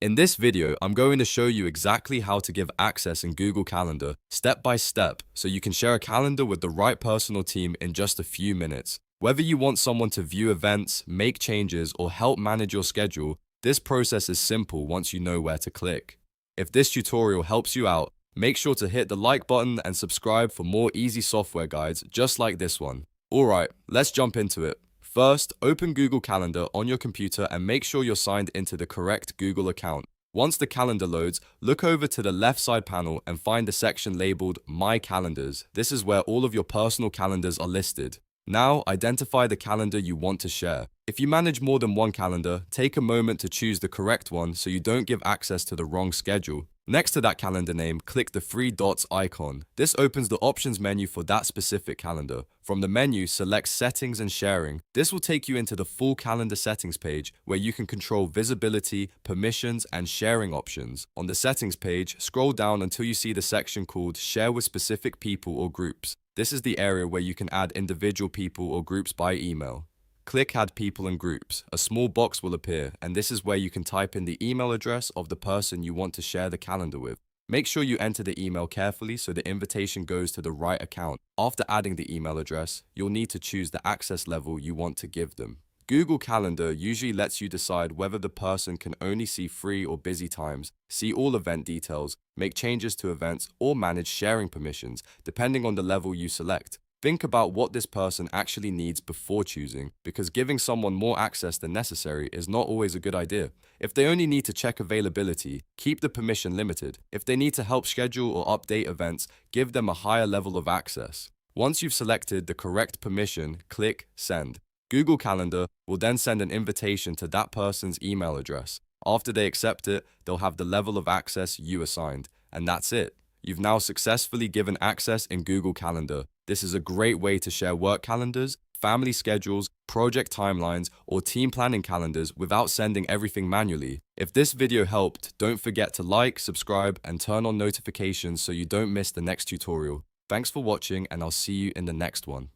In this video, I'm going to show you exactly how to give access in Google Calendar, step by step, so you can share a calendar with the right personal team in just a few minutes. Whether you want someone to view events, make changes, or help manage your schedule, this process is simple once you know where to click. If this tutorial helps you out, make sure to hit the like button and subscribe for more easy software guides just like this one. Alright, let's jump into it. First, open Google Calendar on your computer and make sure you're signed into the correct Google account. Once the calendar loads, look over to the left side panel and find the section labeled My Calendars. This is where all of your personal calendars are listed. Now, identify the calendar you want to share. If you manage more than one calendar, take a moment to choose the correct one so you don't give access to the wrong schedule. Next to that calendar name, click the three dots icon. This opens the options menu for that specific calendar. From the menu, select Settings and Sharing. This will take you into the full calendar settings page where you can control visibility, permissions, and sharing options. On the settings page, scroll down until you see the section called Share with Specific People or Groups. This is the area where you can add individual people or groups by email. Click Add People and Groups. A small box will appear, and this is where you can type in the email address of the person you want to share the calendar with. Make sure you enter the email carefully so the invitation goes to the right account. After adding the email address, you'll need to choose the access level you want to give them. Google Calendar usually lets you decide whether the person can only see free or busy times, see all event details, make changes to events, or manage sharing permissions, depending on the level you select. Think about what this person actually needs before choosing, because giving someone more access than necessary is not always a good idea. If they only need to check availability, keep the permission limited. If they need to help schedule or update events, give them a higher level of access. Once you've selected the correct permission, click Send. Google Calendar will then send an invitation to that person's email address. After they accept it, they'll have the level of access you assigned. And that's it. You've now successfully given access in Google Calendar. This is a great way to share work calendars, family schedules, project timelines, or team planning calendars without sending everything manually. If this video helped, don't forget to like, subscribe, and turn on notifications so you don't miss the next tutorial. Thanks for watching, and I'll see you in the next one.